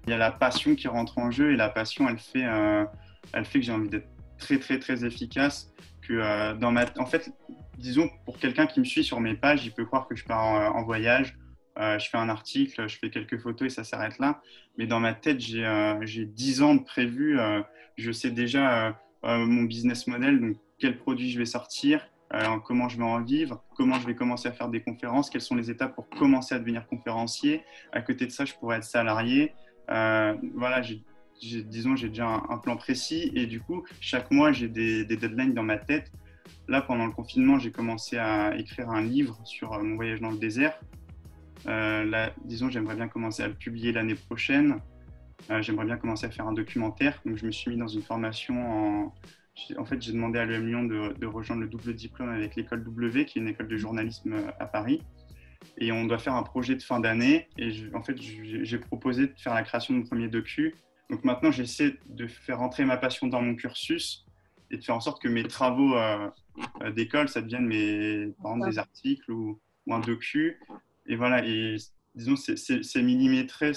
Il y a la passion qui rentre en jeu et la passion, elle fait que j'ai envie d'être très, très, très efficace. En fait, disons, pour quelqu'un qui me suit sur mes pages, il peut croire que je pars en voyage, je fais un article, je fais quelques photos et ça s'arrête là. Mais dans ma tête, j'ai 10 ans de prévu. Je sais déjà mon business model, donc quel produit je vais sortir, comment je vais en vivre, comment je vais commencer à faire des conférences, quelles sont les étapes pour commencer à devenir conférencier. À côté de ça, je pourrais être salarié. Voilà, disons, j'ai déjà un plan précis et du coup, chaque mois, j'ai des deadlines dans ma tête. Là, pendant le confinement, j'ai commencé à écrire un livre sur mon voyage dans le désert. Là, disons, j'aimerais bien commencer à le publier l'année prochaine. J'aimerais bien commencer à faire un documentaire. Donc, je me suis mis dans une formation en fait, j'ai demandé à l'EM Lyon de rejoindre le double diplôme avec l'école W, qui est une école de journalisme à Paris. Et on doit faire un projet de fin d'année. Et en fait, j'ai proposé de faire la création de mon premier docu. Donc maintenant, j'essaie de faire entrer ma passion dans mon cursus et de faire en sorte que mes travaux d'école, ça devienne par exemple, des articles ou un docu. Et voilà, et disons, c'est millimétré,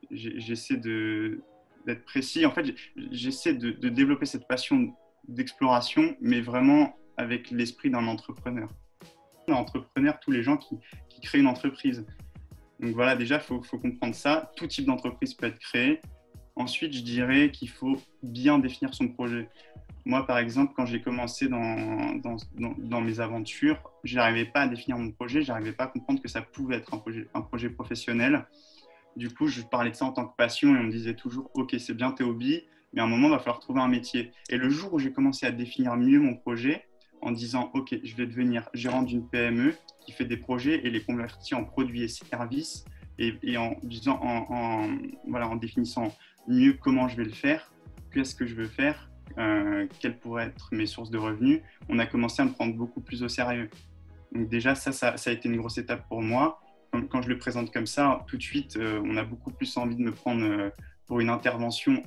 j'essaie d'être précis. En fait, j'essaie de développer cette passion d'exploration, mais vraiment avec l'esprit d'un entrepreneur. Entrepreneur, tous les gens qui créent une entreprise. Donc voilà, déjà, faut comprendre ça. Tout type d'entreprise peut être créé. Ensuite, je dirais qu'il faut bien définir son projet. Moi, par exemple, quand j'ai commencé dans mes aventures, je n'arrivais pas à définir mon projet, je n'arrivais pas à comprendre que ça pouvait être un projet professionnel. Du coup, je parlais de ça en tant que passion et on me disait toujours, OK, c'est bien tes hobbies, mais à un moment, il va falloir trouver un métier. Et le jour où j'ai commencé à définir mieux mon projet, en disant, OK, je vais devenir gérant d'une PME qui fait des projets et les convertit en produits et services, et en disant, voilà, en définissant mieux comment je vais le faire, qu'est-ce que je veux faire, quelles pourraient être mes sources de revenus, on a commencé à me prendre beaucoup plus au sérieux. Donc déjà, ça a été une grosse étape pour moi. Quand je le présente comme ça, tout de suite, on a beaucoup plus envie de me prendre pour une intervention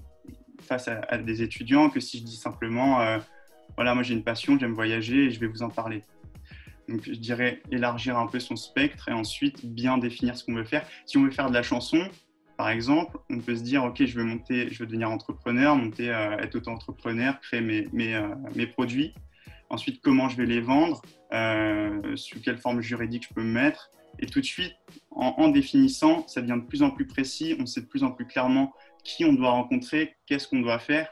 face à des étudiants que si je dis simplement, voilà, moi j'ai une passion, j'aime voyager et je vais vous en parler. Donc je dirais élargir un peu son spectre et ensuite bien définir ce qu'on veut faire. Si on veut faire de la chanson, par exemple, on peut se dire, OK, je veux devenir entrepreneur, être auto-entrepreneur, créer mes produits. Ensuite, comment je vais les vendre, sous quelle forme juridique je peux me mettre. Et tout de suite, en définissant, ça devient de plus en plus précis, on sait de plus en plus clairement qui on doit rencontrer, qu'est-ce qu'on doit faire.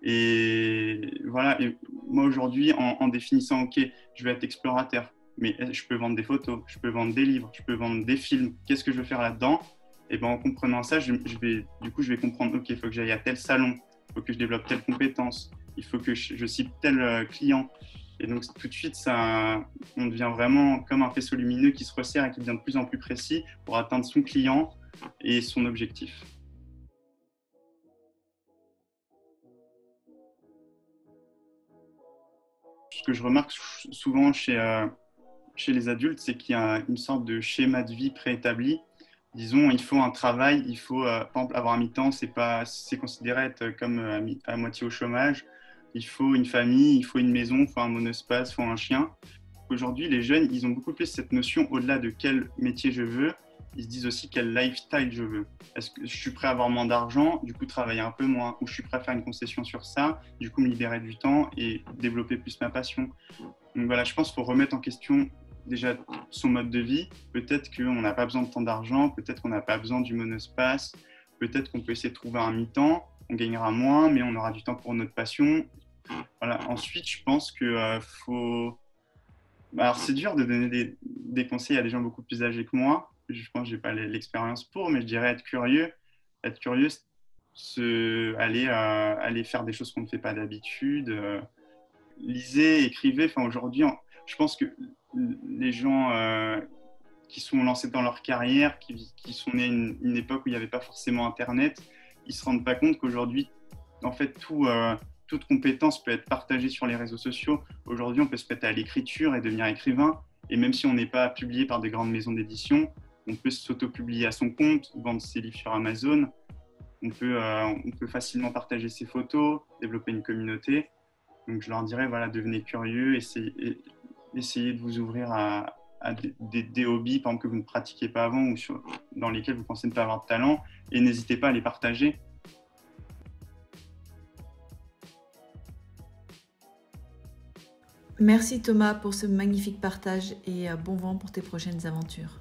Et voilà, et moi aujourd'hui, en définissant, OK, je vais être explorateur, mais je peux vendre des photos, je peux vendre des livres, je peux vendre des films, qu'est-ce que je veux faire là-dedans? Et ben, en comprenant ça, je vais comprendre, OK, il faut que j'aille à tel salon, il faut que je développe telle compétence, il faut que je cible tel client. Et donc tout de suite, on devient vraiment comme un faisceau lumineux qui se resserre et qui devient de plus en plus précis pour atteindre son client et son objectif. Ce que je remarque souvent chez les adultes, c'est qu'il y a une sorte de schéma de vie préétabli. Disons, il faut un travail, il faut par exemple, avoir un mi-temps, c'est considéré être comme à moitié au chômage. Il faut une famille, il faut une maison, il faut un monospace, il faut un chien. Aujourd'hui, les jeunes, ils ont beaucoup plus cette notion au-delà de quel métier je veux, ils se disent aussi quel lifestyle je veux. Est-ce que je suis prêt à avoir moins d'argent, du coup travailler un peu moins, ou je suis prêt à faire une concession sur ça, du coup me libérer du temps et développer plus ma passion. Donc voilà, je pense qu'il faut remettre en question déjà son mode de vie. Peut-être qu'on n'a pas besoin de tant d'argent, peut-être qu'on n'a pas besoin du monospace, peut-être qu'on peut essayer de trouver un mi-temps, on gagnera moins, mais on aura du temps pour notre passion. Voilà. Ensuite, je pense que faut. Alors, c'est dur de donner des conseils à des gens beaucoup plus âgés que moi. Je pense que je n'ai pas l'expérience pour, mais je dirais être curieux. Être curieux, aller faire des choses qu'on ne fait pas d'habitude. Lisez, écrivez. Enfin, aujourd'hui, je pense que les gens qui sont lancés dans leur carrière, qui sont nés à une époque où il n'y avait pas forcément Internet, ils ne se rendent pas compte qu'aujourd'hui, en fait, toute compétence peut être partagée sur les réseaux sociaux. Aujourd'hui, on peut se mettre à l'écriture et devenir écrivain. Et même si on n'est pas publié par des grandes maisons d'édition, on peut s'auto-publier à son compte, vendre ses livres sur Amazon. On peut facilement partager ses photos, développer une communauté. Donc, je leur dirais, voilà, devenez curieux, essayez de vous ouvrir à des hobbies, par exemple, que vous ne pratiquiez pas avant ou dans lesquels vous pensez ne pas avoir de talent, et n'hésitez pas à les partager. Merci Thomas pour ce magnifique partage et bon vent pour tes prochaines aventures.